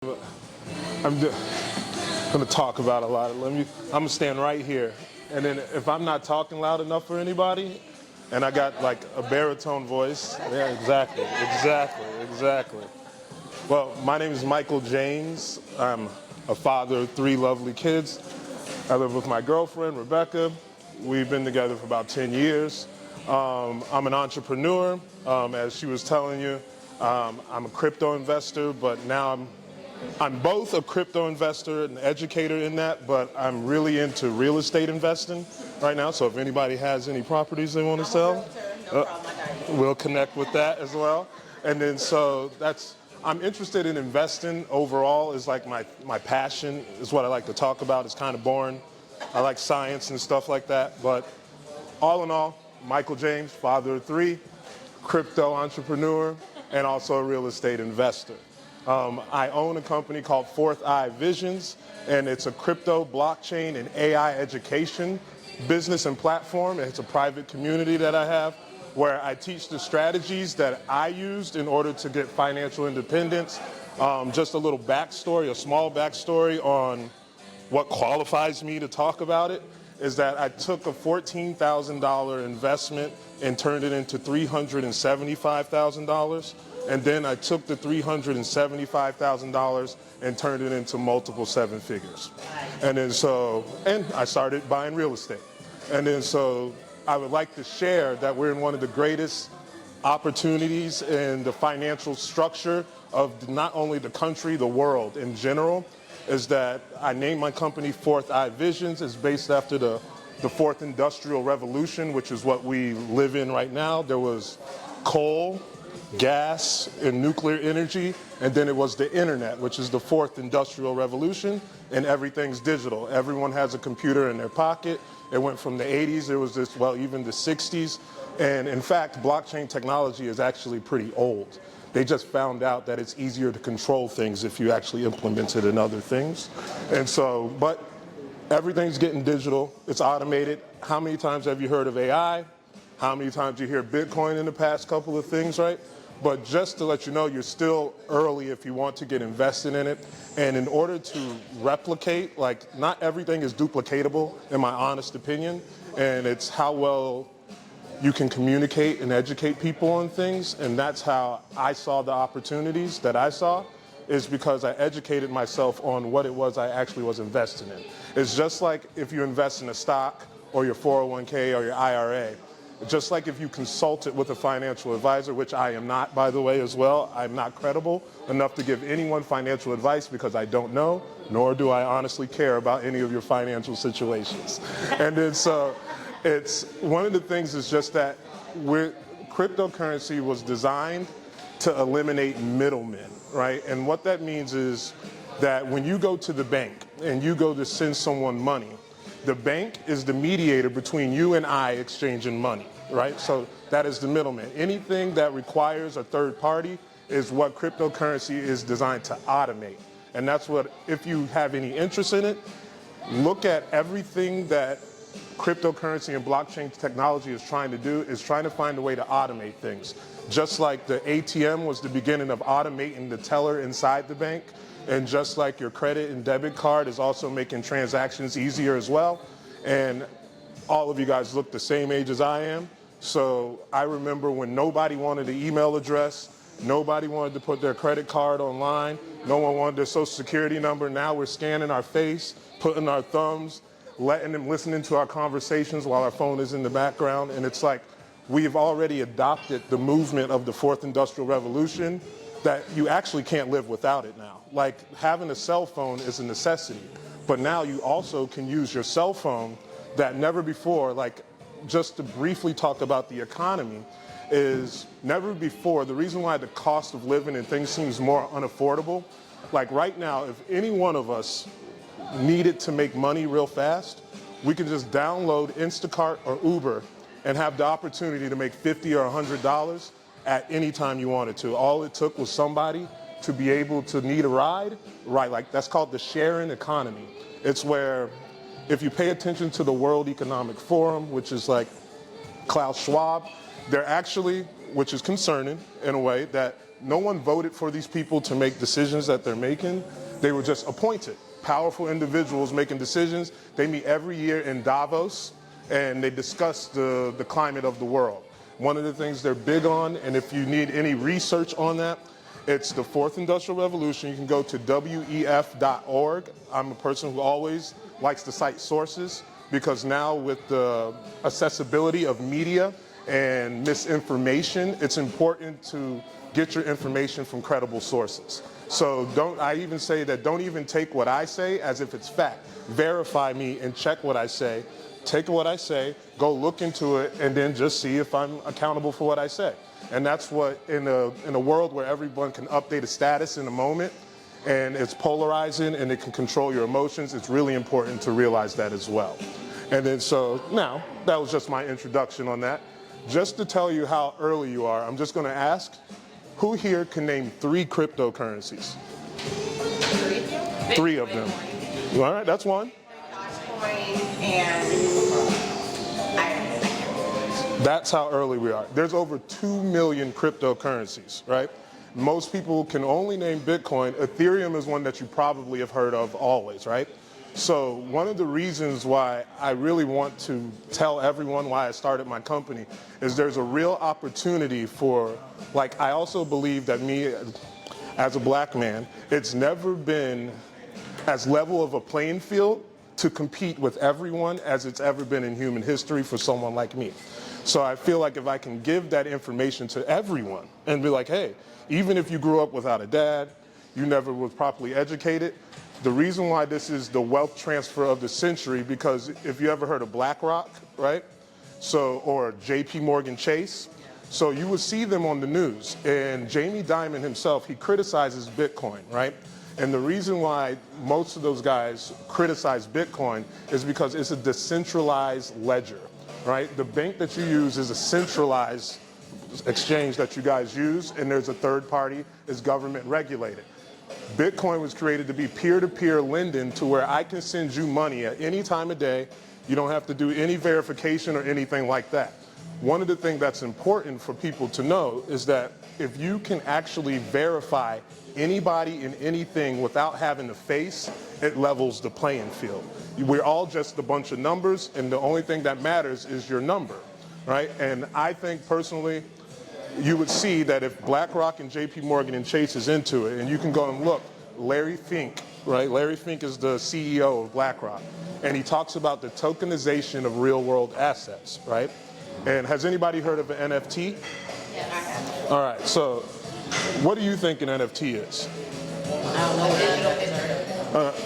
I'm going to talk about a lot. I'm going to stand right here. And then if I'm not talking loud enough for anybody, and I got like a baritone voice, yeah, exactly. Well, my name is Michael James. I'm a father of 3 lovely kids. I live with my girlfriend, Rebecca. We've been together for about 10 years. I'm an entrepreneur. As she was telling you, I'm a crypto investor, but now I'm both a crypto investor and educator in that, but I'm really into real estate investing right now. So if anybody has any properties they want to sell, we'll connect with that as well. And then so I'm interested in investing overall is like my passion, is what I like to talk about. It's kind of boring. I like science and stuff like that. But all in all, Michael James, father of 3, crypto entrepreneur, and also a real estate investor. I own a company called Fourth Eye Visions, and it's a crypto, blockchain, and AI education business and platform. It's a private community that I have where I teach the strategies that I used in order to get financial independence. Just a little backstory, a small backstory on what qualifies me to talk about it is that I took a $14,000 investment and turned it into $375,000. And then I took the $375,000 and turned it into multiple 7 figures. And I started buying real estate. And then so I would like to share that we're in one of the greatest opportunities in the financial structure of not only the country, the world in general, is that I named my company Fourth Eye Visions. It's based after the 4th Industrial Revolution, which is what we live in right now. There was coal, gas, and nuclear energy, and then it was the internet, which is the 4th Industrial Revolution, and everything's digital. Everyone has a computer in their pocket. It went from the 80s, there was this, well, even the 60s, and in fact, blockchain technology is actually pretty old. They just found out that it's easier to control things if you actually implement it in other things. And so, but everything's getting digital, it's automated. How many times have you heard of AI? How many times you hear Bitcoin in the past couple of things, right? But just to let you know, you're still early if you want to get invested in it. And in order to replicate, like not everything is duplicatable, in my honest opinion. And it's how well you can communicate and educate people on things. And that's how I saw the opportunities that I saw, is because I educated myself on what it was I actually was investing in. It's just like if you invest in a stock or your 401k or your IRA. Just like if you consult it with a financial advisor, which I am not, by the way, as well. I'm not credible enough to give anyone financial advice because I don't know, nor do I honestly care about any of your financial situations. And then so it's one of the things is just that cryptocurrency was designed to eliminate middlemen, right? And what that means is that when you go to the bank and you go to send someone money, the bank is the mediator between you and I exchanging money, right? So that is the middleman. Anything that requires a third party is what cryptocurrency is designed to automate. And that's what, if you have any interest in it, look at everything that cryptocurrency and blockchain technology is trying to do, is trying to find a way to automate things. Just like the ATM was the beginning of automating the teller inside the bank, and just like your credit and debit card is also making transactions easier as well. And all of you guys look the same age as I am. So I remember when nobody wanted an email address, nobody wanted to put their credit card online, no one wanted their social security number. Now we're scanning our face, putting our thumbs, letting them listening to our conversations while our phone is in the background. And it's like we've already adopted the movement of the 4th Industrial Revolution that you actually can't live without it now. Like having a cell phone is a necessity, but now you also can use your cell phone that never before, like just to briefly talk about the economy, is never before, the reason why the cost of living and things seems more unaffordable, like right now, if any one of us needed to make money real fast, we can just download Instacart or Uber and have the opportunity to make $50 or $100 at any time you wanted to. All it took was somebody to be able to need a ride, right? Like that's called the sharing economy. It's where if you pay attention to the World Economic Forum, which is like Klaus Schwab, they're actually, which is concerning in a way, that no one voted for these people to make decisions that they're making. They were just appointed. Powerful individuals making decisions. They meet every year in Davos, and they discuss the climate of the world. One of the things they're big on, and if you need any research on that, it's the fourth industrial revolution. You can go to wef.org. I'm a person who always likes to cite sources, because now with the accessibility of media and misinformation, it's important to get your information from credible sources. So I even say that don't even take what I say as if it's fact. Verify me and check what I say. Take what I say, go look into it, and then just see if I'm accountable for what I say. And that's what, in a world where everyone can update a status in a moment, and it's polarizing and it can control your emotions, it's really important to realize that as well. And then so now, that was just my introduction on that. Just to tell you how early you are, I'm just going to ask, who here can name 3 cryptocurrencies? 3 of them. All right, that's one. That's how early we are. There's over 2 million cryptocurrencies, right? Most people can only name Bitcoin. Ethereum is one that you probably have heard of always, right? So one of the reasons why I really want to tell everyone why I started my company is there's a real opportunity for, like, I also believe that me as a black man, it's never been as level of a playing field to compete with everyone as it's ever been in human history for someone like me. So I feel like if I can give that information to everyone and be like, hey, even if you grew up without a dad, you never was properly educated, the reason why this is the wealth transfer of the century, because if you ever heard of BlackRock, right? So, or JP Morgan Chase, so you would see them on the news, and Jamie Dimon himself, he criticizes Bitcoin, right? And the reason why most of those guys criticize Bitcoin is because it's a decentralized ledger, right? The bank that you use is a centralized exchange that you guys use, and there's a third party, is government regulated. Bitcoin was created to be peer-to-peer lending, to where I can send you money at any time of day. You don't have to do any verification or anything like that. One of the things that's important for people to know is that if you can actually verify anybody in anything without having to face, it levels the playing field. We're all just a bunch of numbers, and the only thing that matters is your number, right? And I think personally, you would see that if BlackRock and JP Morgan and Chase is into it, and you can go and look, Larry Fink, right? Larry Fink is the CEO of BlackRock, and he talks about the tokenization of real world assets, right? And has anybody heard of an NFT? Yes, I have. All right, so what do you think an NFT is?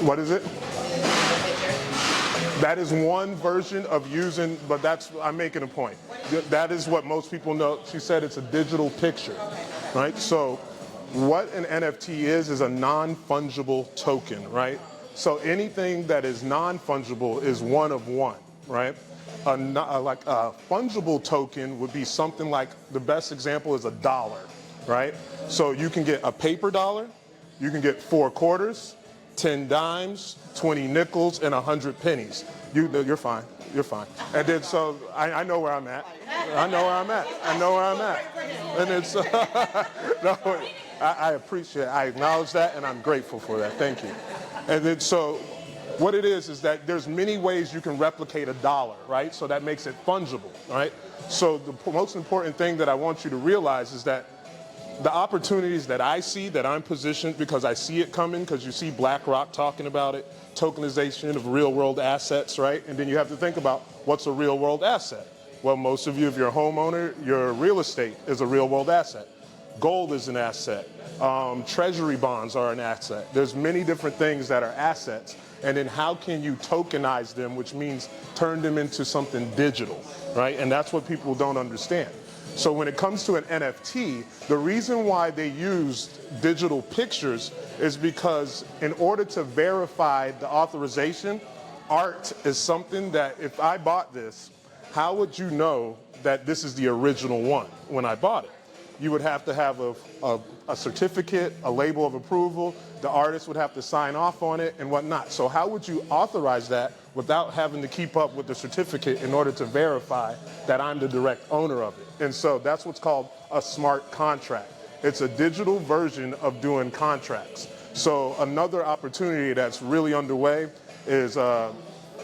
What is it? That is one version of using, but I'm making a point. That is what most people know. She said it's a digital picture, right? So what an NFT is a non-fungible token, right? So anything that is non-fungible is one of one, right? Like a fungible token would be something like, the best example is $1, right? So you can get a paper dollar, you can get 4 quarters, 10 dimes, 20 nickels, and 100 pennies. You're fine. You're fine. And then so I know where I'm at. I know where I'm at. I know where I'm at. And it's no, I appreciate it. I acknowledge that, and I'm grateful for that. Thank you. And then so what it is that there's many ways you can replicate $1, right? So that makes it fungible, right? So the most important thing that I want you to realize is that the opportunities that I see, that I'm positioned, because I see it coming, because you see BlackRock talking about it, tokenization of real world assets, right? And then you have to think about, what's a real world asset? Well, most of you, if you're a homeowner, your real estate is a real world asset. Gold is an asset. Treasury bonds are an asset. There's many different things that are assets. And then how can you tokenize them, which means turn them into something digital, right? And that's what people don't understand. So when it comes to an NFT, the reason why they used digital pictures is because in order to verify the authorization, art is something that if I bought this, how would you know that this is the original one when I bought it? You would have to have a certificate, a label of approval, the artist would have to sign off on it and whatnot. So how would you authorize that without having to keep up with the certificate in order to verify that I'm the direct owner of it? And so that's what's called a smart contract. It's a digital version of doing contracts. So another opportunity that's really underway is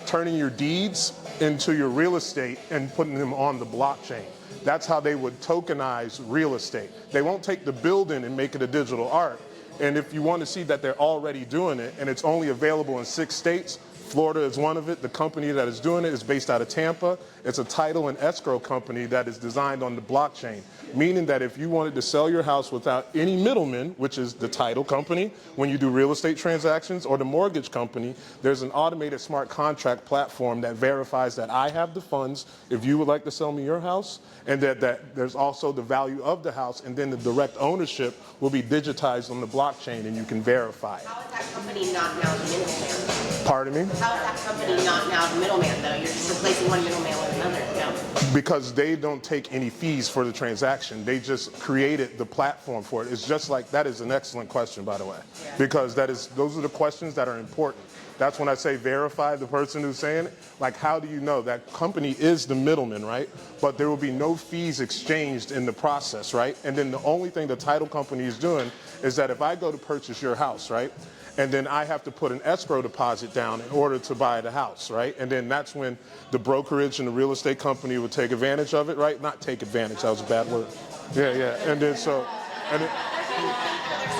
turning your deeds into your real estate and putting them on the blockchain. That's how they would tokenize real estate. They won't take the building and make it a digital art. And if you want to see that they're already doing it, and it's only available in 6 states, Florida is one of it. The company that is doing it is based out of Tampa. It's a title and escrow company that is designed on the blockchain, meaning that if you wanted to sell your house without any middleman, which is the title company when you do real estate transactions, or the mortgage company, there's an automated smart contract platform that verifies that I have the funds if you would like to sell me your house, and that there's also the value of the house, and then the direct ownership will be digitized on the blockchain and you can verify it. How is that company not now the middleman? Pardon me? How is that company not now the middleman, though? You're just replacing one middleman with another, no? Because they don't take any fees for the transaction. They just created the platform for it. It's just like, that is an excellent question, by the way, because those are the questions that are important. That's when I say verify the person who's saying it. Like, how do you know? That company is the middleman, right? But there will be no fees exchanged in the process, right? And then the only thing the title company is doing is that if I go to purchase your house, right? And then I have to put an escrow deposit down in order to buy the house, right? And then that's when the brokerage and the real estate company would take advantage of it, right? Not take advantage, that was a bad word. Yeah, yeah. And then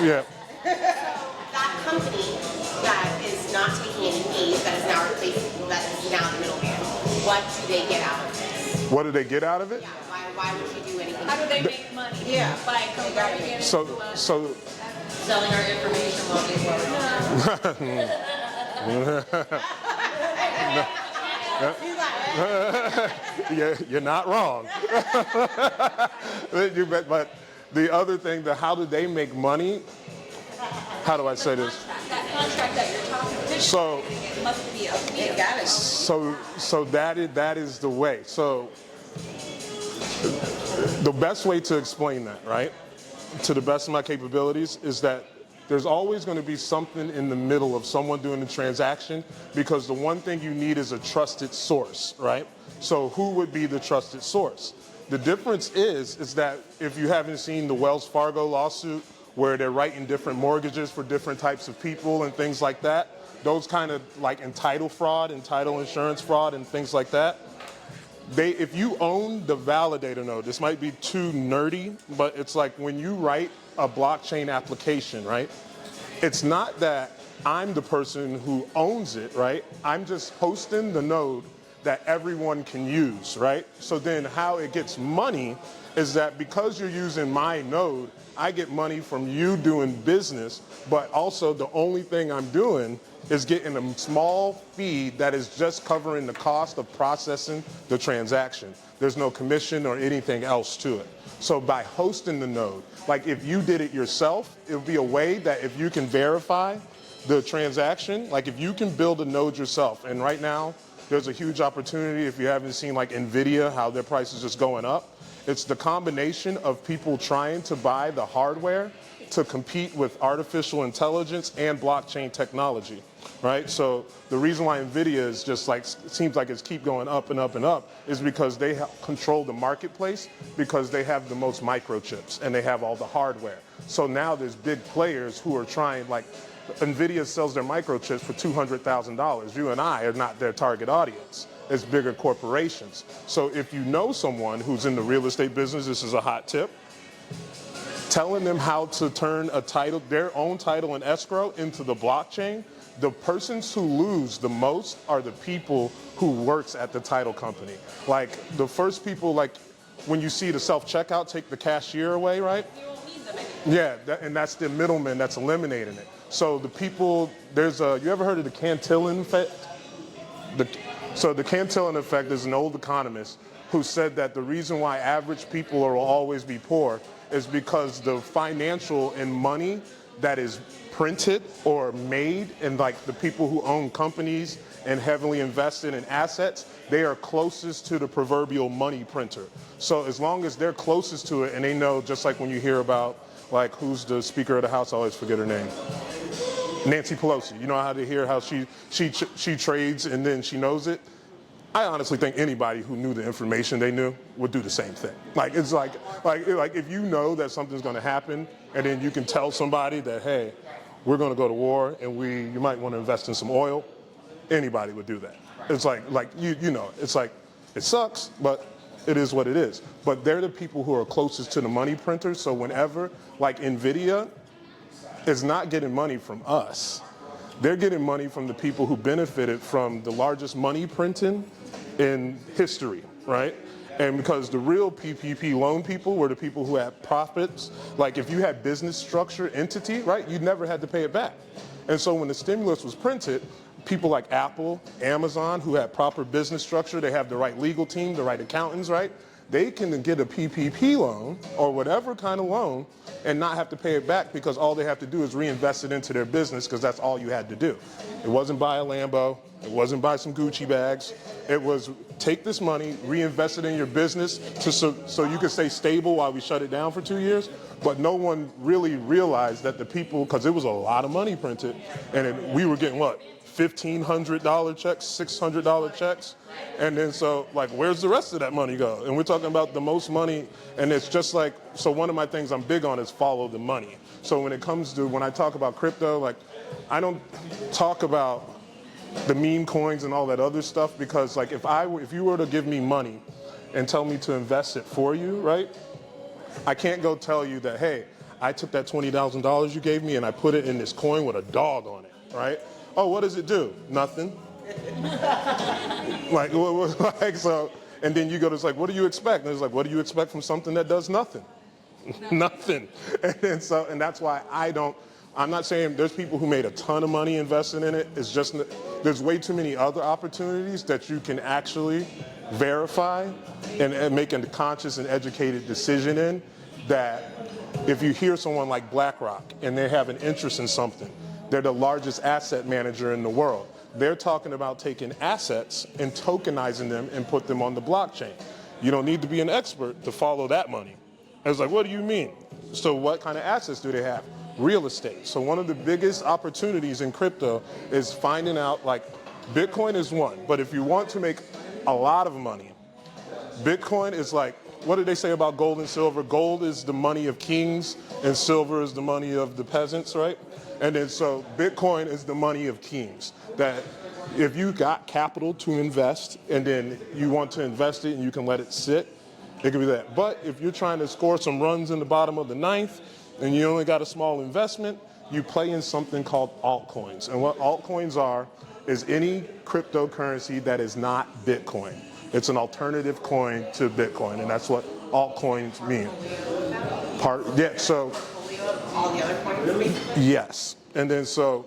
yeah. That company that is not taking any fees, that is now replacing, that is now the middleman, what do they get out of this? What do they get out of it? Yeah, why would you do anything? How do they make money? Yeah. By converting it So selling our information while they yeah, you're not wrong. But the other thing, how do they make money? How do I say this? That contract that you're talking about. So It must be a fee. So that is the way. So the best way to explain that, right, to the best of my capabilities, is that there's always going to be something in the middle of someone doing the transaction, because the one thing you need is a trusted source, right? So who would be the trusted source? The difference is that if you haven't seen the Wells Fargo lawsuit where they're writing different mortgages for different types of people and things like that, those kind of like entitle fraud, entitle insurance fraud and things like that, if you own the validator node, this might be too nerdy, but it's like when you write a blockchain application, right? It's not that I'm the person who owns it, right? I'm just hosting the node that everyone can use, right? So then how it gets money is that because you're using my node, I get money from you doing business, but also the only thing I'm doing is getting a small fee that is just covering the cost of processing the transaction. There's no commission or anything else to it. So by hosting the node, like if you did it yourself, it would be a way that if you can verify the transaction, like if you can build a node yourself, and right now there's a huge opportunity if you haven't seen like NVIDIA, how their price is just going up. It's the combination of people trying to buy the hardware to compete with artificial intelligence and blockchain technology, right? So the reason why NVIDIA is just like, seems like it's keep going up and up and up is because they control the marketplace, because they have the most microchips and they have all the hardware. So now there's big players who are trying, like NVIDIA sells their microchips for $200,000. You and I are not their target audience. It's bigger corporations. So if you know someone who's in the real estate business, this is a hot tip, telling them how to turn a title, their own title and escrow into the blockchain, the persons who lose the most are the people who works at the title company. Like the first people, like when you see the self-checkout take the cashier away, right? You won't need them anymore. Yeah, and that's the middleman that's eliminating it. So the people, you ever heard of the Cantillon effect? So the Cantillon effect is an old economist who said that the reason why average people will always be poor is because the financial and money that is printed or made, and like the people who own companies and heavily invested in assets, they are closest to the proverbial money printer. So as long as they're closest to it, and they know, just like when you hear about like who's the Speaker of the House, I always forget her name. Nancy Pelosi. You know how to hear how she trades and then she knows it? I honestly think anybody who knew the information they knew would do the same thing. Like it's like if you know that something's going to happen, and then you can tell somebody that, hey, we're going to go to war, and you might want to invest in some oil. Anybody would do that. It's like you know, it's like it sucks, but it is what it is. But they're the people who are closest to the money printers. So whenever, like Nvidia, is not getting money from us. They're getting money from the people who benefited from the largest money printing in history, right? And because the real PPP loan people were the people who had profits. Like if you had business structure entity, right, you never had to pay it back. And so when the stimulus was printed, people like Apple, Amazon, who had proper business structure, they have the right legal team, the right accountants, right? They can get a PPP loan or whatever kind of loan and not have to pay it back because all they have to do is reinvest it into their business because that's all you had to do. It wasn't buy a Lambo. It wasn't buy some Gucci bags. It was take this money, reinvest it in your business so you could stay stable while we shut it down for 2 years. But no one really realized that the people, because it was a lot of money printed, and we were getting what? $1,500 checks, $600 checks. And then so like, where's the rest of that money go? And we're talking about the most money. And it's just like, so one of my things I'm big on is follow the money. So when it comes to, when I talk about crypto, like I don't talk about the meme coins and all that other stuff, because like if you were to give me money and tell me to invest it for you, right? I can't go tell you that, hey, I took that $20,000 you gave me and I put it in this coin with a dog on it, right? Oh, what does it do? Nothing. like so, and then you go to, it's like, what do you expect? And it's like, what do you expect from something that does nothing? Nothing. And that's why I'm not saying there's people who made a ton of money investing in it. It's just, there's way too many other opportunities that you can actually verify and make a conscious and educated decision in, that if you hear someone like BlackRock and they have an interest in something, they're the largest asset manager in the world. They're talking about taking assets and tokenizing them and put them on the blockchain. You don't need to be an expert to follow that money. I was like, what do you mean? So what kind of assets do they have? Real estate. So one of the biggest opportunities in crypto is finding out, like, Bitcoin is one, but if you want to make a lot of money, Bitcoin is like, what did they say about gold and silver? Gold is the money of kings and silver is the money of the peasants, right? And then so Bitcoin is the money of kings. That if you got capital to invest and then you want to invest it and you can let it sit, it could be that. But if you're trying to score some runs in the bottom of the ninth and you only got a small investment, you play in something called altcoins. And what altcoins are is any cryptocurrency that is not Bitcoin. It's an alternative coin to Bitcoin, and that's what altcoins mean. So All the other coins. yes. And then so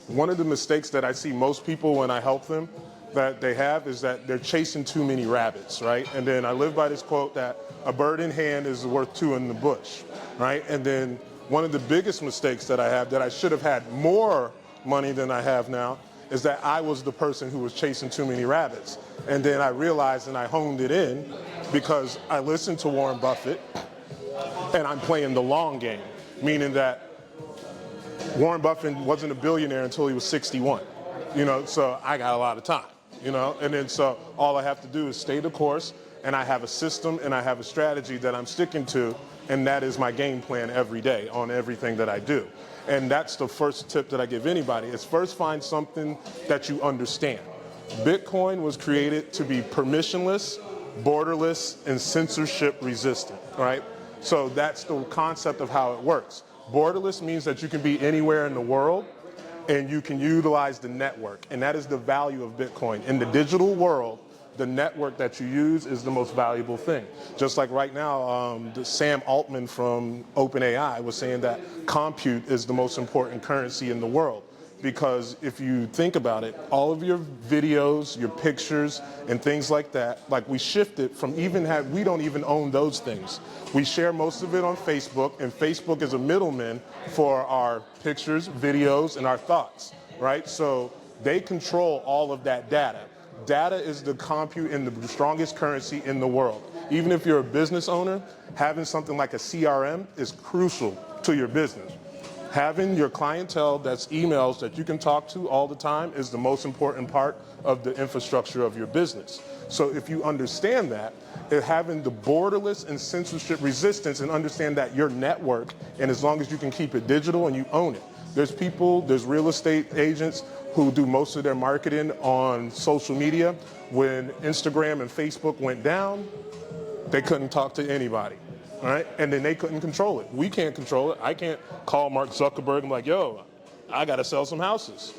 one of the mistakes that I see most people when I help them that they have is that they're chasing too many rabbits, right? And then I live by this quote that a bird in hand is worth two in the bush, right? And then one of the biggest mistakes that I have, that I should have had more money than I have now, is that I was the person who was chasing too many rabbits. And then I realized and I honed it in because I listened to Warren Buffett and I'm playing the long game, meaning that Warren Buffett wasn't a billionaire until he was 61, so I got a lot of time, and then so all I have to do is stay the course, and I have a system and I have a strategy that I'm sticking to, and that is my game plan every day on everything that I do. And that's the first tip that I give anybody, is first find something that you understand. Bitcoin was created to be permissionless, borderless, and censorship resistant, right? So that's the concept of how it works. Borderless means that you can be anywhere in the world and you can utilize the network. And that is the value of Bitcoin. In the digital world, the network that you use is the most valuable thing. Just like right now, Sam Altman from OpenAI was saying that compute is the most important currency in the world. Because if you think about it, all of your videos, your pictures, and things like that, like we shifted from we don't even own those things. We share most of it on Facebook, and Facebook is a middleman for our pictures, videos, and our thoughts, right? So they control all of that data. Data is the compute and the strongest currency in the world. Even if you're a business owner, having something like a CRM is crucial to your business. Having your clientele that's emails that you can talk to all the time is the most important part of the infrastructure of your business. So if you understand that, having the borderless and censorship resistance and understand that your network, and as long as you can keep it digital and you own it. There's real estate agents who do most of their marketing on social media. When Instagram and Facebook went down, they couldn't talk to anybody, right? And then they couldn't control it. We can't control it. I can't call Mark Zuckerberg and be like, yo, I got to sell some houses.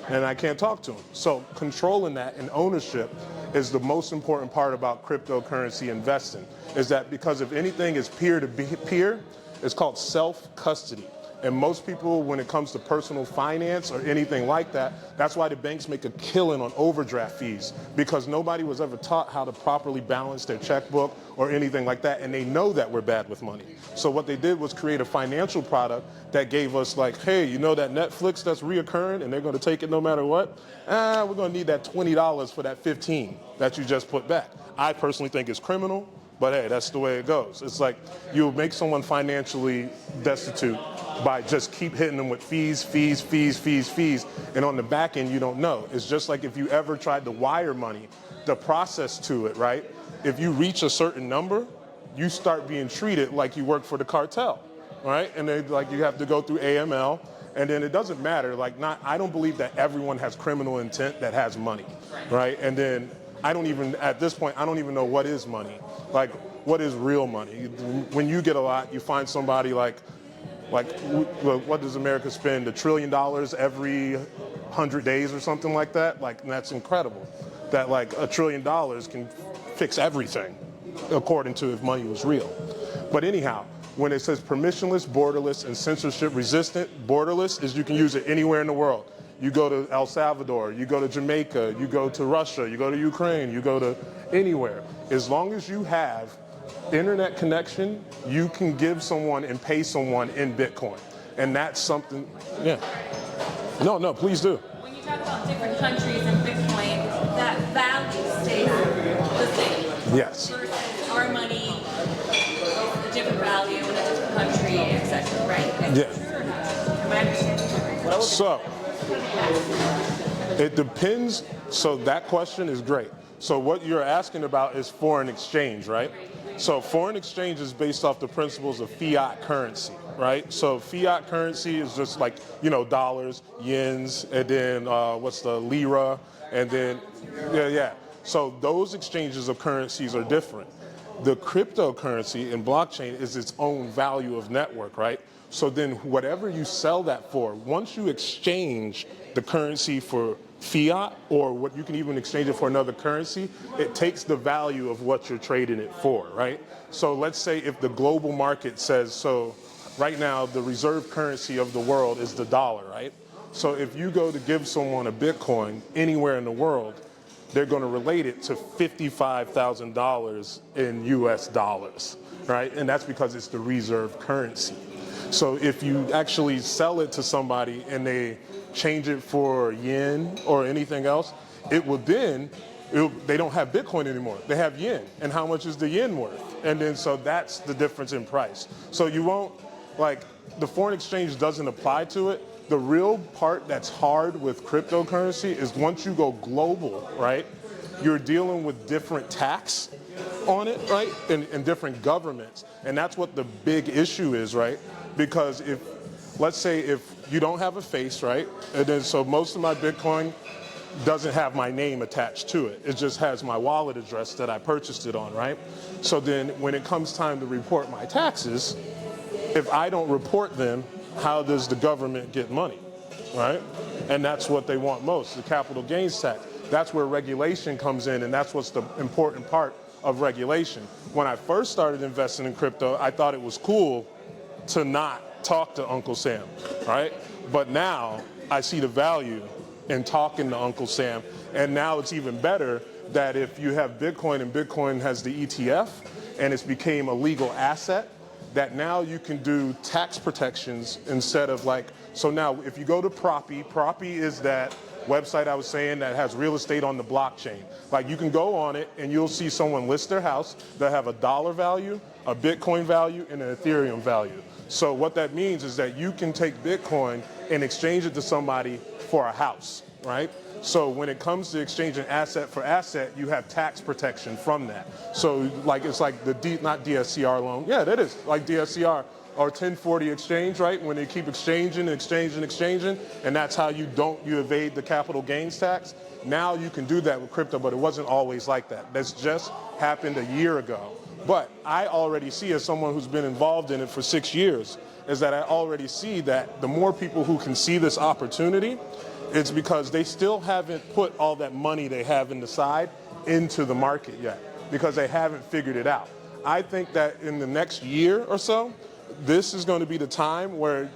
And I can't talk to him. So controlling that and ownership is the most important part about cryptocurrency investing, is that because if anything is peer-to-peer, it's called self-custody. And most people, when it comes to personal finance or anything like that, that's why the banks make a killing on overdraft fees, because nobody was ever taught how to properly balance their checkbook or anything like that, and they know that we're bad with money. So what they did was create a financial product that gave us like, hey, you know that Netflix that's reoccurring and they're going to take it no matter what? We're going to need that $20 for that $15 that you just put back. I personally think it's criminal, but hey, that's the way it goes. It's like you'll make someone financially destitute by just keep hitting them with fees, and on the back end you don't know. It's just like if you ever tried to wire money, the process to it, right? If you reach a certain number, you start being treated like you work for the cartel, right? And they like you have to go through AML, and then it doesn't matter. I don't believe that everyone has criminal intent that has money, right? And then at this point, I don't even know what is money. Like, what is real money? When you get a lot, you find somebody like what does America spend, $1 trillion every 100 days or something like that? Like, and that's incredible. That like $1 trillion can fix everything, according to if money was real. But anyhow, when it says permissionless, borderless, and censorship resistant, borderless is you can use it anywhere in the world. You go to El Salvador, you go to Jamaica, you go to Russia, you go to Ukraine, you go to anywhere. As long as you have internet connection, you can give someone and pay someone in Bitcoin. And that's something, yeah. No, please do. When you talk about different countries and Bitcoin, that value stays the same. Yes. Versus our money, a different value in a different country, etc. Right? Yeah. True or not? Am I understanding correctly? So, it depends. So that question is great. So what you're asking about is foreign exchange, right? So foreign exchange is based off the principles of fiat currency, right? So fiat currency is just like, dollars, yens, and then what's the lira, and then, yeah. So those exchanges of currencies are different. The cryptocurrency and blockchain is its own value of network, right? So then whatever you sell that for, once you exchange the currency for fiat, or what you can even exchange it for another currency, it takes the value of what you're trading it for, right? So let's say if the global market says, so right now the reserve currency of the world is the dollar, right? So if you go to give someone a Bitcoin anywhere in the world, they're going to relate it to $55,000 in US dollars, right? And that's because it's the reserve currency. So if you actually sell it to somebody and they change it for yen or anything else, they don't have Bitcoin anymore. They have yen. And how much is the yen worth? And then so that's the difference in price. So you won't, the foreign exchange doesn't apply to it. The real part that's hard with cryptocurrency is once you go global, right, you're dealing with different tax on it, right, and different governments. And that's what the big issue is, right? Because let's say if you don't have a face, right, and then so most of my Bitcoin doesn't have my name attached to it. It just has my wallet address that I purchased it on, right? So then when it comes time to report my taxes, if I don't report them, how does the government get money, right? And that's what they want most, the capital gains tax. That's where regulation comes in, and that's what's the important part of regulation. When I first started investing in crypto, I thought it was cool to not talk to Uncle Sam, right? But now I see the value in talking to Uncle Sam, and now it's even better that if you have Bitcoin and Bitcoin has the ETF and it's became a legal asset, that now you can do tax protections instead of so now if you go to Proppy is that website I was saying that has real estate on the blockchain. You can go on it and you'll see someone list their house that have a dollar value, a Bitcoin value, and an Ethereum value. So what that means is that you can take Bitcoin and exchange it to somebody for a house, right? So when it comes to exchanging asset for asset, you have tax protection from that. So like it's like not DSCR loan. Yeah, that is like DSCR or 1040 exchange, right? When they keep exchanging, and that's how you evade the capital gains tax. Now you can do that with crypto, but it wasn't always like that. That's just happened a year ago. But I already see, as someone who's been involved in it for 6 years, is that I already see that the more people who can see this opportunity, it's because they still haven't put all that money they have in the side into the market yet, because they haven't figured it out. I think that in the next year or so, this is going to be the time where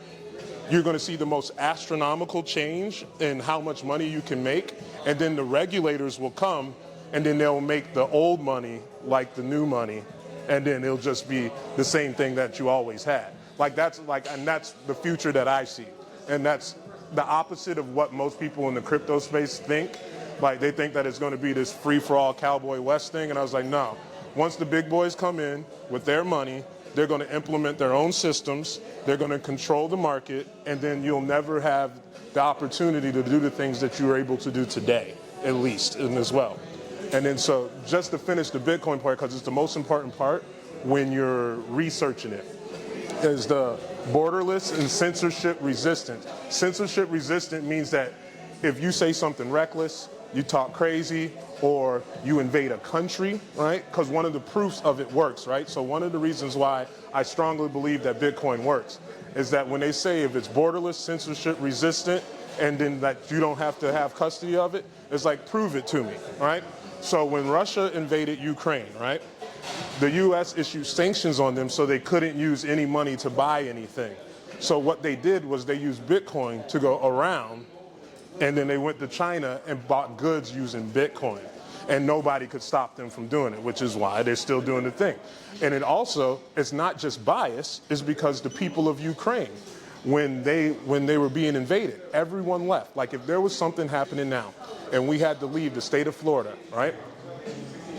you're going to see the most astronomical change in how much money you can make, and then the regulators will come, and then they'll make the old money like the new money, and then it'll just be the same thing that you always had. And that's the future that I see, and that's the opposite of what most people in the crypto space think. Like, they think that it's going to be this free-for-all Cowboy West thing, and I was like, no. Once the big boys come in with their money, they're going to implement their own systems, they're going to control the market, and then you'll never have the opportunity to do the things that you were able to do today, at least, and as well. And then so just to finish the Bitcoin part, because it's the most important part when you're researching it, is the borderless and censorship resistant. Censorship resistant means that if you say something reckless, you talk crazy, or you invade a country, right? Because one of the proofs of it works, right? So one of the reasons why I strongly believe that Bitcoin works is that when they say if it's borderless, censorship resistant, and then that you don't have to have custody of it, it's like, prove it to me, right? So when Russia invaded Ukraine, right, the US issued sanctions on them so they couldn't use any money to buy anything. So what they did was they used Bitcoin to go around, and then they went to China and bought goods using Bitcoin. And nobody could stop them from doing it, which is why they're still doing the thing. And it also, it's not just bias, it's because the people of Ukraine, when they were being invaded, everyone left. Like, if there was something happening now and we had to leave the state of Florida, right?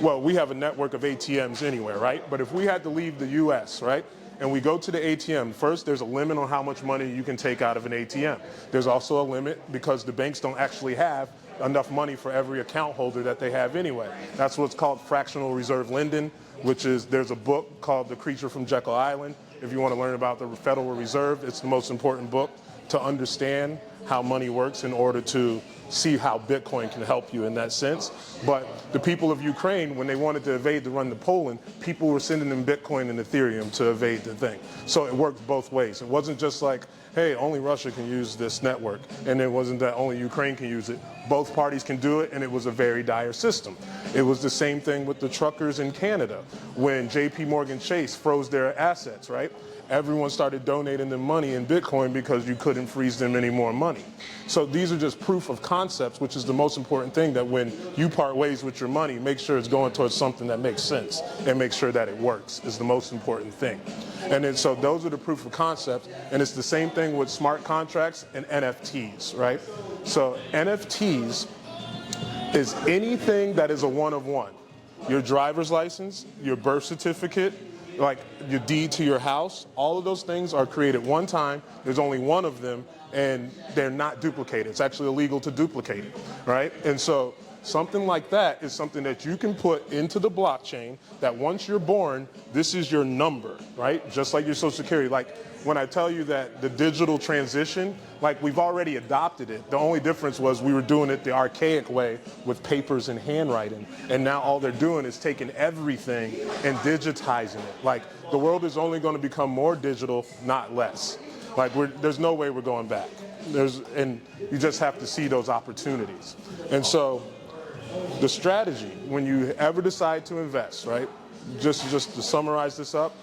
Well, we have a network of ATMs anywhere, right? But if we had to leave the US, right? And we go to the ATM, first there's a limit on how much money you can take out of an ATM. There's also a limit because the banks don't actually have enough money for every account holder that they have anyway. That's what's called fractional reserve lending, which is, there's a book called The Creature from Jekyll Island. If you want to learn about the Federal Reserve, it's the most important book to understand how money works in order to see how Bitcoin can help you in that sense. But the people of Ukraine, when they wanted to evade to run to Poland, people were sending them Bitcoin and Ethereum to evade the thing. So it worked both ways. It wasn't just like, hey, only Russia can use this network, and it wasn't that only Ukraine can use it. Both parties can do it, and it was a very dire system. It was the same thing with the truckers in Canada. When JP Morgan Chase froze their assets, right? Everyone started donating them money in Bitcoin because you couldn't freeze them any more money. So these are just proof of concepts, which is the most important thing, that when you part ways with your money, make sure it's going towards something that makes sense and make sure that it works is the most important thing. And then so those are the proof of concepts, and it's the same thing with smart contracts and NFTs, right? So NFTs is anything that is a one of one. Your driver's license, your birth certificate, like your deed to your house, all of those things are created one time. There's only one of them, and they're not duplicated. It's actually illegal to duplicate it, right? And so something like that is something that you can put into the blockchain, that once you're born, this is your number, right? Just like your Social Security. Like, when I tell you that the digital transition, like, we've already adopted it. The only difference was we were doing it the archaic way with papers and handwriting. And now all they're doing is taking everything and digitizing it. Like, the world is only going to become more digital, not less. Like, there's no way we're going back. And you just have to see those opportunities. And so the strategy, when you ever decide to invest, right, just to summarize this up,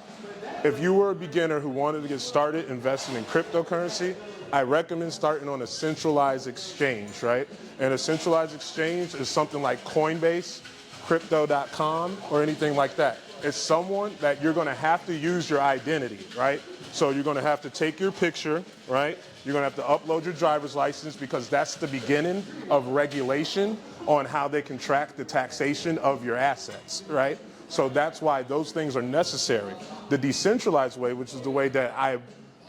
if you were a beginner who wanted to get started investing in cryptocurrency, I recommend starting on a centralized exchange, right? And a centralized exchange is something like Coinbase, Crypto.com, or anything like that. It's someone that you're going to have to use your identity, right? So you're going to have to take your picture, right? You're going to have to upload your driver's license, because that's the beginning of regulation on how they can track the taxation of your assets, right? So that's why those things are necessary. The decentralized way, which is the way that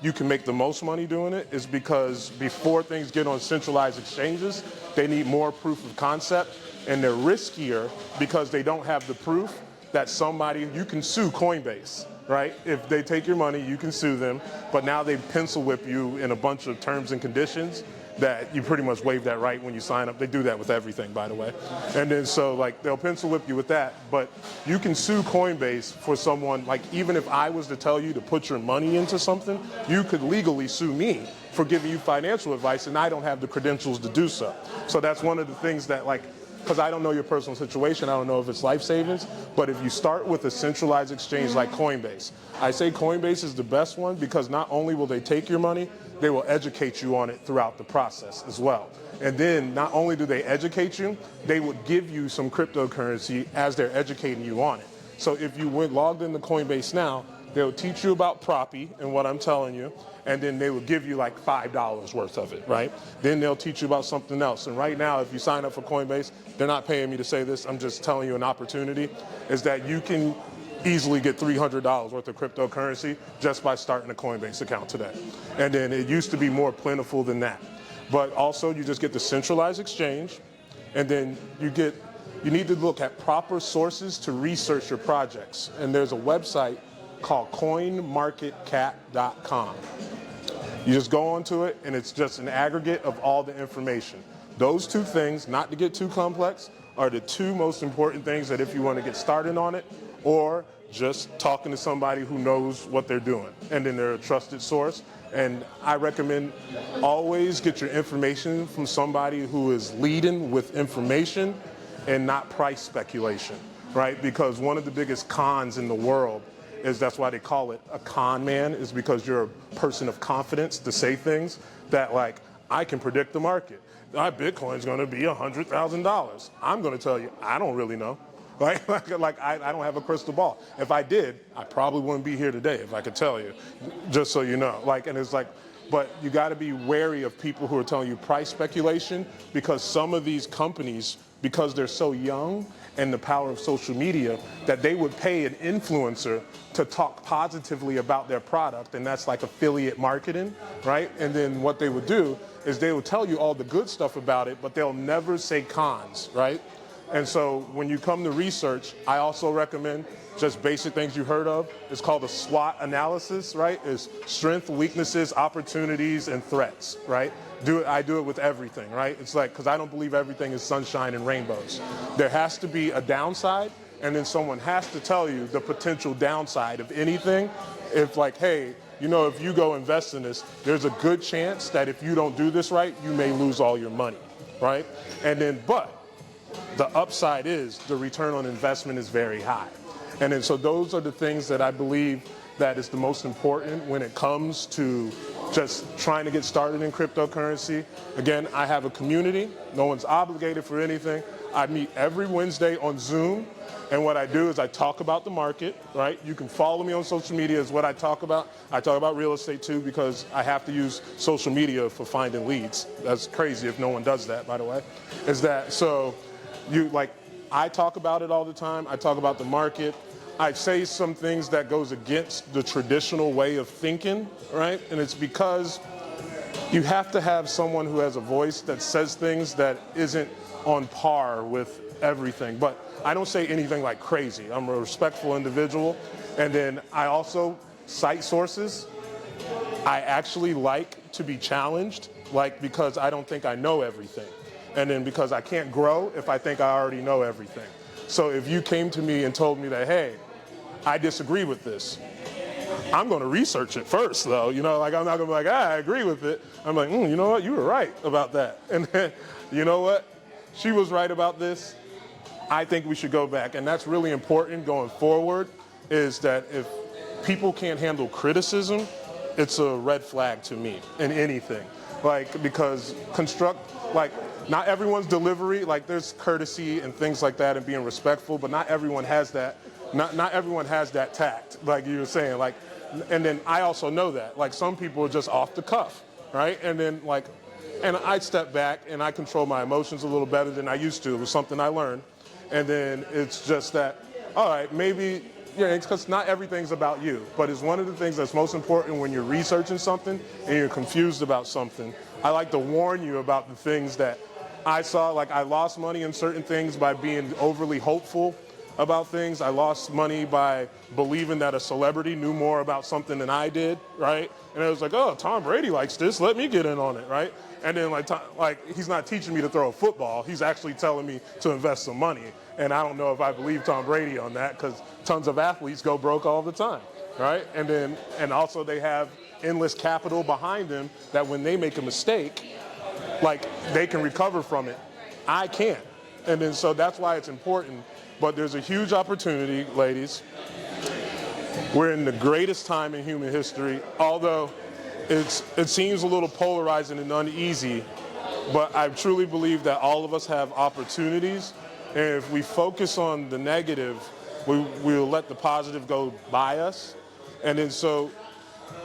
you can make the most money doing it is because before things get on centralized exchanges, they need more proof of concept, and they're riskier because they don't have the proof that somebody, you can sue Coinbase, right? If they take your money, you can sue them, but now they pencil whip you in a bunch of terms and conditions that you pretty much waive that right when you sign up. They do that with everything, by the way. And then so like they'll pencil whip you with that, but you can sue Coinbase for someone, like even if I was to tell you to put your money into something, you could legally sue me for giving you financial advice, and I don't have the credentials to do so. So that's one of the things that, like, because I don't know your personal situation, I don't know if it's life savings, but if you start with a centralized exchange like Coinbase, I say Coinbase is the best one because not only will they take your money, they will educate you on it throughout the process as well. And then not only do they educate you, they would give you some cryptocurrency as they're educating you on it. So if you went logged into Coinbase now, they'll teach you about Proppy and what I'm telling you, and then they will give you like $5 worth of it, right? Then they'll teach you about something else. And right now, if you sign up for Coinbase, they're not paying me to say this, I'm just telling you an opportunity, is that you can easily get $300 worth of cryptocurrency just by starting a Coinbase account today. And then it used to be more plentiful than that. But also you just get the centralized exchange, and then you need to look at proper sources to research your projects. And there's a website called coinmarketcap.com. You just go onto it, and it's just an aggregate of all the information. Those two things, not to get too complex, are the two most important things that if you want to get started on it, or just talking to somebody who knows what they're doing, and then they're a trusted source. And I recommend always get your information from somebody who is leading with information and not price speculation, right? Because one of the biggest cons in the world is, that's why they call it a con man, is because you're a person of confidence to say things that, like, I can predict the market. My Bitcoin's gonna be $100,000. I'm gonna tell you, I don't really know. I don't have a crystal ball. If I did, I probably wouldn't be here today if I could tell you, just so you know. And it's like, but you gotta be wary of people who are telling you price speculation, because some of these companies, because they're so young and the power of social media, that they would pay an influencer to talk positively about their product, and that's like affiliate marketing, right? And then what they would do is they would tell you all the good stuff about it, but they'll never say cons, right? And so when you come to research, I also recommend just basic things you heard of. It's called a SWOT analysis, right? It's strengths, weaknesses, opportunities, and threats, right? I do it with everything, right? It's like, because I don't believe everything is sunshine and rainbows. There has to be a downside, and then someone has to tell you the potential downside of anything. If like, hey, you know, if you go invest in this, there's a good chance that if you don't do this right, you may lose all your money, right? And then, but the upside is the return on investment is very high. And then so those are the things that I believe that is the most important when it comes to just trying to get started in cryptocurrency. Again, I have a community. No one's obligated for anything. I meet every Wednesday on Zoom, and what I do is I talk about the market, right? You can follow me on social media is what I talk about. I talk about real estate too, because I have to use social media for finding leads. That's crazy if no one does that, by the way. Is that so? I talk about it all the time. I talk about the market. I say some things that goes against the traditional way of thinking, right? And it's because you have to have someone who has a voice that says things that isn't on par with everything. But I don't say anything like crazy. I'm a respectful individual. And then I also cite sources. I actually like to be challenged, because I don't think I know everything. And then because I can't grow if I think I already know everything. So if you came to me and told me that, hey, I disagree with this, I'm going to research it first, though. I'm not going to be like, I agree with it. I'm like, you know what? You were right about that. And then, you know what? She was right about this. I think we should go back. And that's really important going forward, is that if people can't handle criticism, it's a red flag to me in anything. Because not everyone's delivery, there's courtesy and things like that and being respectful, but not everyone has that. Not everyone has that tact, like you were saying. And then I also know that. Some people are just off the cuff, right? And then and I step back and I control my emotions a little better than I used to. It was something I learned. And then it's just that, all right, maybe yeah, it's because not everything's about you, but it's one of the things that's most important when you're researching something and you're confused about something. I like to warn you about the things that I saw. Like, I lost money in certain things by being overly hopeful about things. I lost money by believing that a celebrity knew more about something than I did, right? And it was like, oh, Tom Brady likes this, let me get in on it, right? And then like he's not teaching me to throw a football, he's actually telling me to invest some money. And I don't know if I believe Tom Brady on that, because tons of athletes go broke all the time, right? And also they have endless capital behind them that when they make a mistake, like, they can recover from it. I can't. And then so that's why it's important. But there's a huge opportunity, ladies. We're in the greatest time in human history, although it seems a little polarizing and uneasy, but I truly believe that all of us have opportunities, and if we focus on the negative, we'll let the positive go by us. And then so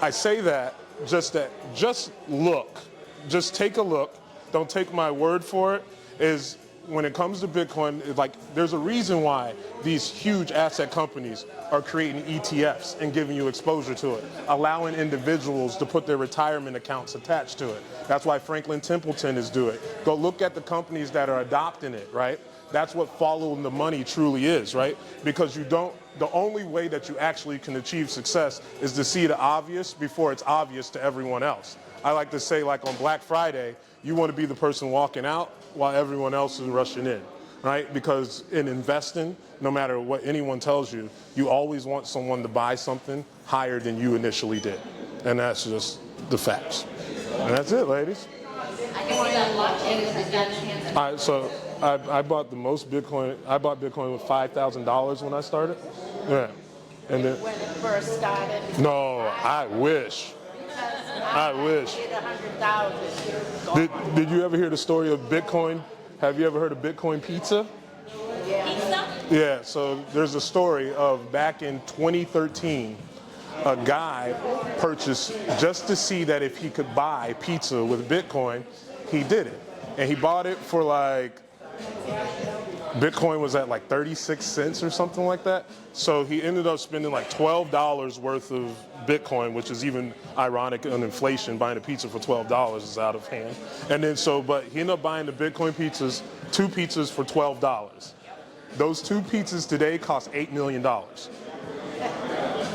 I say that just look, just take a look, don't take my word for it, is when it comes to Bitcoin, like, there's a reason why these huge asset companies are creating ETFs and giving you exposure to it, allowing individuals to put their retirement accounts attached to it. That's why Franklin Templeton is doing it. Go look at the companies that are adopting it, right? That's what following the money truly is, right? Because the only way that you actually can achieve success is to see the obvious before it's obvious to everyone else. I like to say, like, on Black Friday, you want to be the person walking out while everyone else is rushing in, right? Because in investing, no matter what anyone tells you, you always want someone to buy something higher than you initially did. And that's just the facts. And that's it, ladies. All right, so I bought the most Bitcoin. I bought Bitcoin with $5,000 when I started. Yeah. And then, When it first started? no, I wish. I wish. Did 100,000. Did you ever hear the story of Bitcoin? Have you ever heard of Bitcoin pizza? Pizza? Yeah, so there's a story of back in 2013, a guy purchased, just to see that if he could buy pizza with Bitcoin, he did it. And he bought it for like, Bitcoin was at like 36 cents or something like that. So he ended up spending like $12 worth of Bitcoin, which is even ironic on inflation. Buying a pizza for $12 is out of hand. And then but he ended up buying the Bitcoin pizzas, 2 pizzas for $12. Those 2 pizzas today cost $8 million.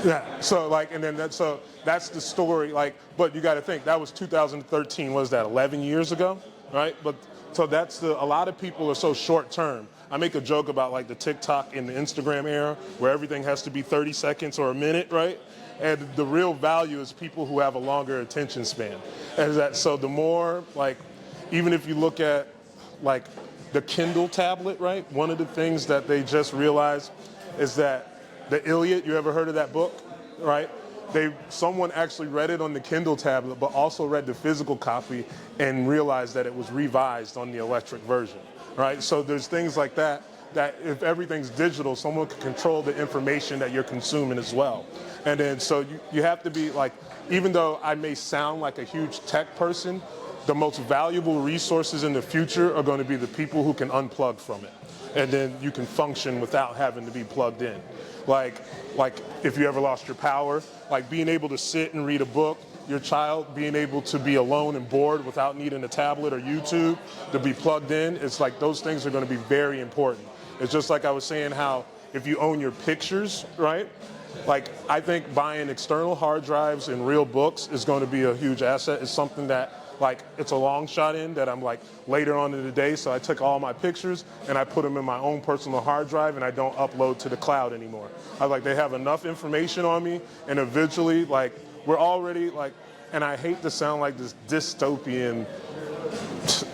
Yeah, so like, and then that's the story. Like, but you got to think, that was 2013. What is that, 11 years ago, right? But so a lot of people are so short term. I make a joke about like the TikTok and the Instagram era where everything has to be 30 seconds or a minute, right? And the real value is people who have a longer attention span. And so the more, like, even if you look at like the Kindle tablet, right? One of the things that they just realized is that the Iliad, you ever heard of that book, right? Someone actually read it on the Kindle tablet, but also read the physical copy and realized that it was revised on the electric version, right? So there's things like that if everything's digital, someone can control the information that you're consuming as well. And then so you have to be like, even though I may sound like a huge tech person, the most valuable resources in the future are going to be the people who can unplug from it. And then you can function without having to be plugged in. Like if you ever lost your power, like being able to sit and read a book, your child being able to be alone and bored without needing a tablet or YouTube to be plugged in, it's like those things are going to be very important. It's just like I was saying how if you own your pictures, right? Like, I think buying external hard drives and real books is going to be a huge asset. It's something that, like, it's a long shot in that I'm like later on in the day. So I took all my pictures and I put them in my own personal hard drive and I don't upload to the cloud anymore. They have enough information on me, and eventually, like, we're already like, and I hate to sound like this dystopian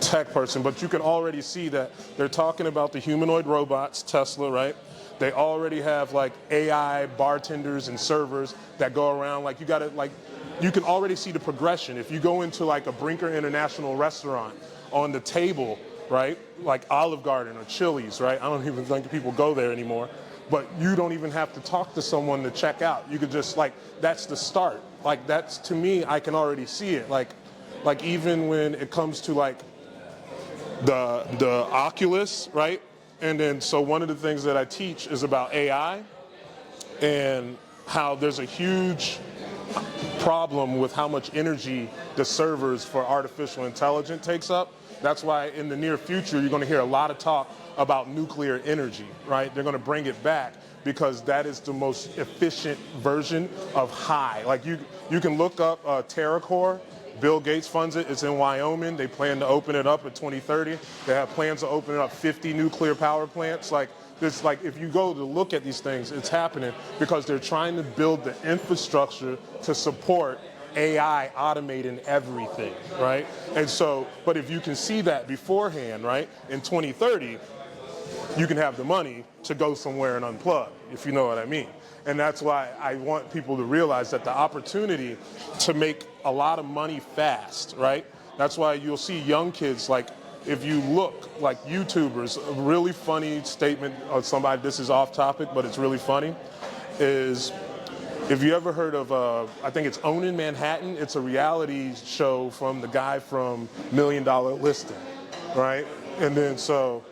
tech person, but you can already see that they're talking about the humanoid robots, Tesla, right? They already have like AI bartenders and servers that go around. Like, you can already see the progression. If you go into like a Brinker International restaurant, on the table, right, like Olive Garden or Chili's, right? I don't even think people go there anymore. But you don't even have to talk to someone to check out. You could just, like, that's the start. Like, that's, to me, I can already see it. Like even when it comes to like the Oculus, right? And then so one of the things that I teach is about AI. and how there's a huge problem with how much energy the servers for artificial intelligence takes up. That's why in the near future, you're going to hear a lot of talk about nuclear energy, right? They're going to bring it back because that is the most efficient version of high. Like you can look up TerraCore. Bill Gates funds it. It's in Wyoming. They plan to open it up in 2030. They have plans to open up 50 nuclear power plants. Like this, like if you go to look at these things, it's happening because they're trying to build the infrastructure to support AI automating everything, right? And so, but if you can see that beforehand, right, in 2030, you can have the money to go somewhere and unplug, if you know what I mean. And that's why I want people to realize that the opportunity to make a lot of money fast, right? That's why you'll see young kids, like if you look like YouTubers, a really funny statement of somebody, this is off topic, but it's really funny, is if you ever heard of, I think it's Owning Manhattan, it's a reality show from the guy from $1 Million Listing, right? And then so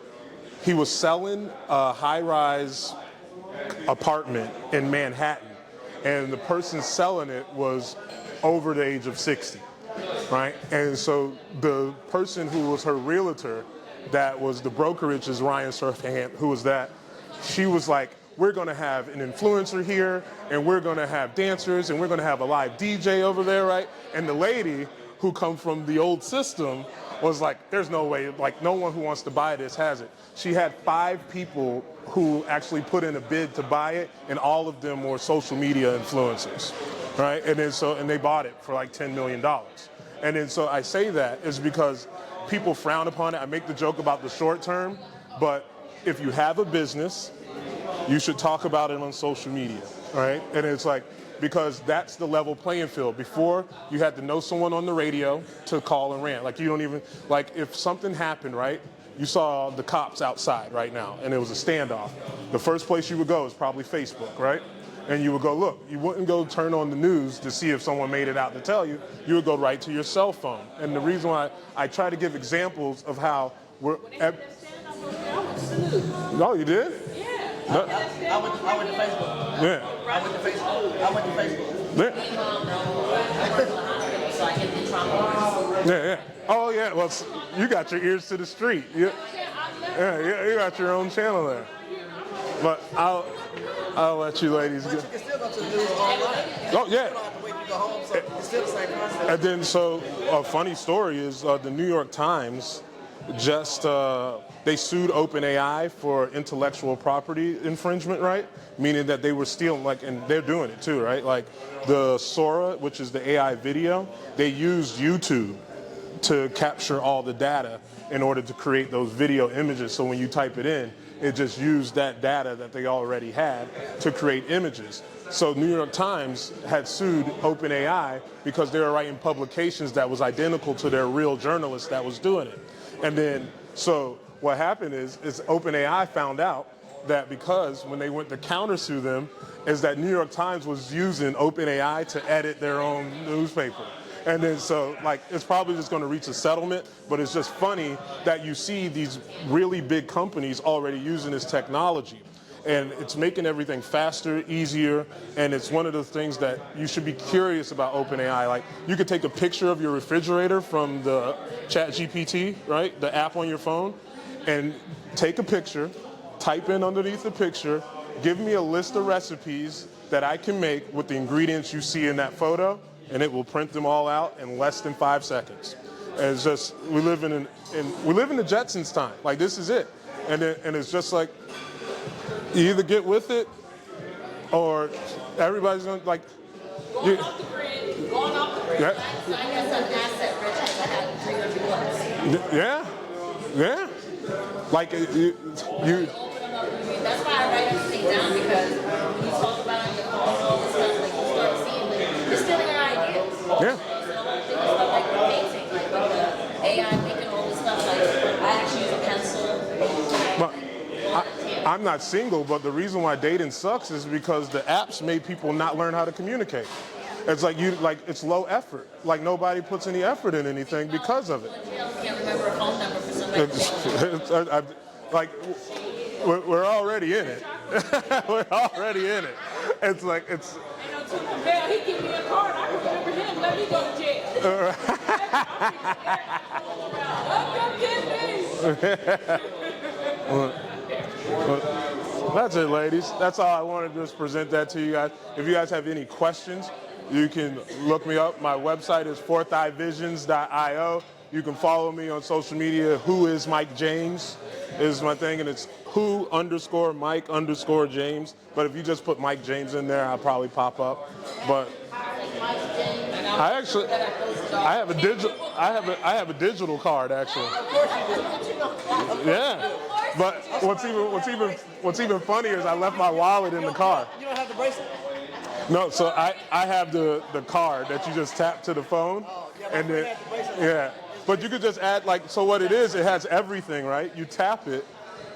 he was selling a high-rise apartment in Manhattan, and the person selling it was over the age of 60, right? And so the person who was her realtor, that was the brokerage, is Ryan Serhant, who was that, she was like, we're going to have an influencer here, and we're going to have dancers, and we're going to have a live DJ over there, right? And the lady who come from the old system was like, there's no way, like no one who wants to buy this has it. She had 5 people who actually put in a bid to buy it, and all of them were social media influencers, right? And then so, and they bought it for like $10 million. And then so I say that is because people frown upon it. I make the joke about the short term, but if you have a business, you should talk about it on social media, right? And it's like, because that's the level playing field. Before, you had to know someone on the radio to call and rant. Like you don't even, like if something happened, right? You saw the cops outside right now and it was a standoff. The first place you would go is probably Facebook, right? And you would go look. You wouldn't go turn on the news to see if someone made it out to tell you. You would go right to your cell phone. And the reason why I try to give examples of how we're... No, you did? No. I went to Facebook. Yeah. I went to Facebook. I went to Facebook. Yeah. Yeah. Oh yeah. Well, you got your ears to the street. Yeah. You got your own channel there. But I'll let you ladies go. But you can still go to the news online. Oh yeah. You don't have to wait to go home, so it's still the same process. And then so a funny story is the New York Times just they sued OpenAI for intellectual property infringement, right? Meaning that they were stealing, like, and they're doing it too, right? Like the Sora, which is the AI video, they used YouTube to capture all the data in order to create those video images. So when you type it in, it just used that data that they already had to create images. So New York Times had sued OpenAI because they were writing publications that was identical to their real journalist that was doing it. And then, so what happened is OpenAI found out that because when they went to countersue them, is that New York Times was using OpenAI to edit their own newspaper. And then so, like, it's probably just going to reach a settlement, but it's just funny that you see these really big companies already using this technology. And it's making everything faster, easier, and it's one of the things that you should be curious about OpenAI. Like, you could take a picture of your refrigerator from the ChatGPT, right, the app on your phone, and take a picture, type in underneath the picture, give me a list of recipes that I can make with the ingredients you see in that photo, and it will print them all out in less than 5 seconds. And it's just, we live in the Jetsons time. Like, this is it. And it's just like, you either get with it, or everybody's going to, like... Going off the grid. Yeah. So I guess I'm asset rich because I had 300 bucks. Yeah. Like, you That's why I write everything down, because when you talk about your phone and all this stuff, like you start seeing, like, you're stealing our ideas. Yeah. So the whole thing is stuff like the painting, like with the AI making all this stuff, like I actually use a pencil. But I'm not single, but the reason why dating sucks is because the apps made people not learn how to communicate. It's like it's low effort. Like nobody puts any effort in anything because of it. Can't remember a phone number for somebody. Like we're already in it. We're already in it. It's like, it's, Ain't no Tupac Bell. He give me a card. I remember him. Let me go to jail. That's it, ladies. That's all I wanted to just present that to you guys. If you guys have any questions, you can look me up. My website is fourtheyevisions.io. You can follow me on social media. Who is Mike James is my thing, and it's who_Mike_James. But if you just put Mike James in there, I'll probably pop up. But I actually, I have a digital card actually. Yeah. But what's even funnier is I left my wallet in the car. You don't have the bracelet? No, so I have the card that you just tap to the phone, and then yeah. But you could just add so what it is, it has everything, right? You tap it,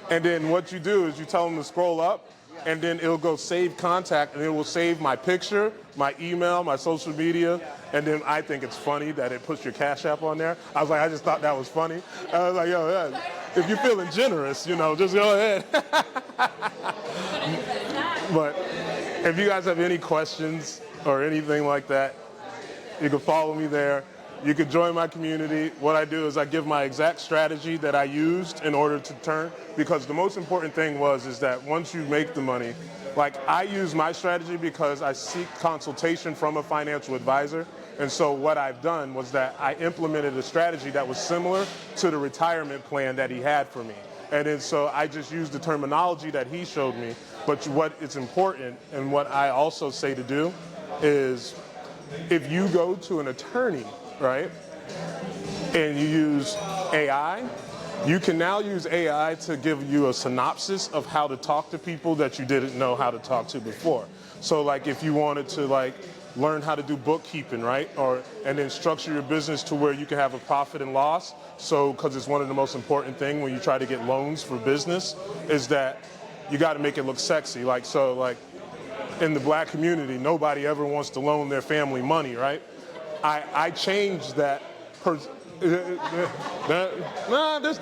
and then what you do is you tell them to scroll up, and then it'll go save contact, and it will save my picture, my email, my social media, and then I think it's funny that it puts your Cash App on there. I was like, I just thought that was funny. I was like, yo, yeah, if you're feeling generous, just go ahead. But if you guys have any questions or anything like that, you can follow me there. You can join my community. What I do is I give my exact strategy that I used in order to turn, because the most important thing is that once you make the money, I use my strategy because I seek consultation from a financial advisor. And so what I've done was that I implemented a strategy that was similar to the retirement plan that he had for me. And then so I just used the terminology that he showed me. But what is important, and what I also say to do, is if you go to an attorney, right, and you use AI, you can now use AI to give you a synopsis of how to talk to people that you didn't know how to talk to before. So if you wanted to learn how to do bookkeeping, right, and then structure your business to where you can have a profit and loss. So because it's one of the most important things when you try to get loans for business is that you got to make it look sexy. In the black community, nobody ever wants to loan their family money, right? I changed that.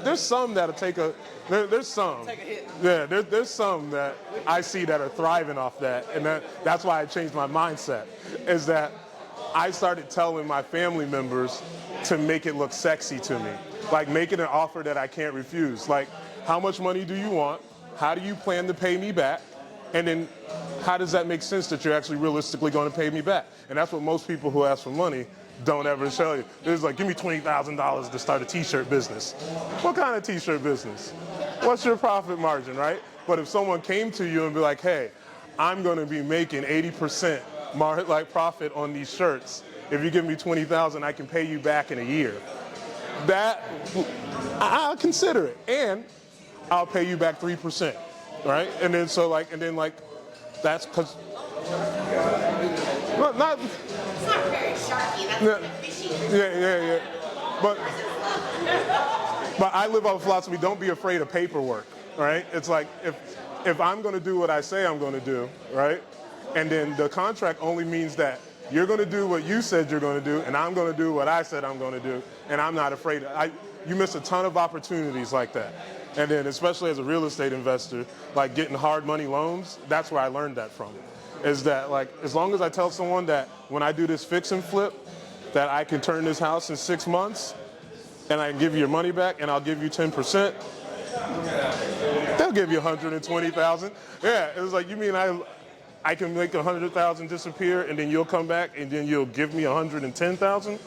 There's some that'll take a. There's some. Take a hit. Yeah, there's some that I see that are thriving off that, and that's why I changed my mindset. Is that I started telling my family members to make it look sexy to me, making an offer that I can't refuse. How much money do you want? How do you plan to pay me back? And then how does that make sense that you're actually realistically going to pay me back? And that's what most people who ask for money don't ever tell you. It's give me $20,000 to start a t-shirt business. What kind of t-shirt business? What's your profit margin, right? But if someone came to you and be like, hey, I'm going to be making 80% profit on these shirts. If you give me $20,000, I can pay you back in a year. That, I'll consider it. And I'll pay you back 3%. Right, and then that's because not. It's not very sharky. That's fishy. Yeah. But I live off a philosophy: don't be afraid of paperwork. Right? It's if I'm going to do what I say I'm going to do, right, and then the contract only means that you're going to do what you said you're going to do, and I'm going to do what I said I'm going to do, and I'm not afraid. You miss a ton of opportunities like that. And then especially as a real estate investor, getting hard money loans, that's where I learned that from. Is that as long as I tell someone that when I do this fix and flip, that I can turn this house in 6 months and I can give you your money back and I'll give you 10%, they'll give you $120,000. Yeah, it was you mean I can make $100,000 disappear and then you'll come back and then you'll give me $110,000?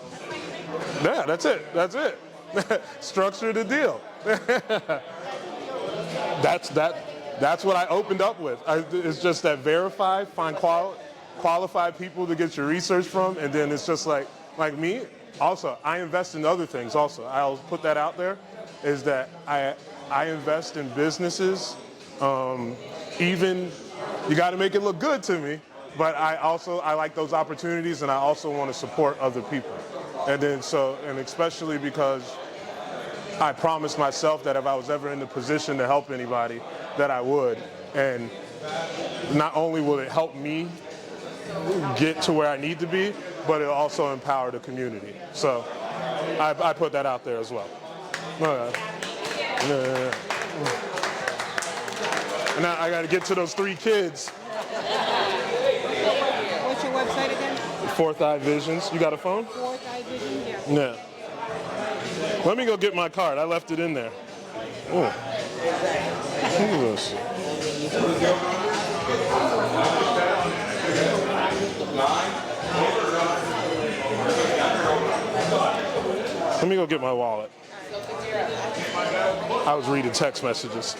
Yeah, that's it. Structure the deal. That's what I opened up with. It's just that verify, find qualified people to get your research from, and then it's just like me. Also, I invest in other things. Also, I'll put that out there. Is that I invest in businesses. Even you got to make it look good to me, but I like those opportunities, and I also want to support other people. And then and especially because I promised myself that if I was ever in the position to help anybody, that I would. And not only will it help me get to where I need to be, but it'll also empower the community. So I put that out there as well. And now I got to get to those 3 kids. Fourth Eye Visions. You got a phone? Fourth Eye Vision, yeah. Yeah. Let me go get my card. I left it in there. Oh. Look at this. Let me go get my wallet. I was reading text messages.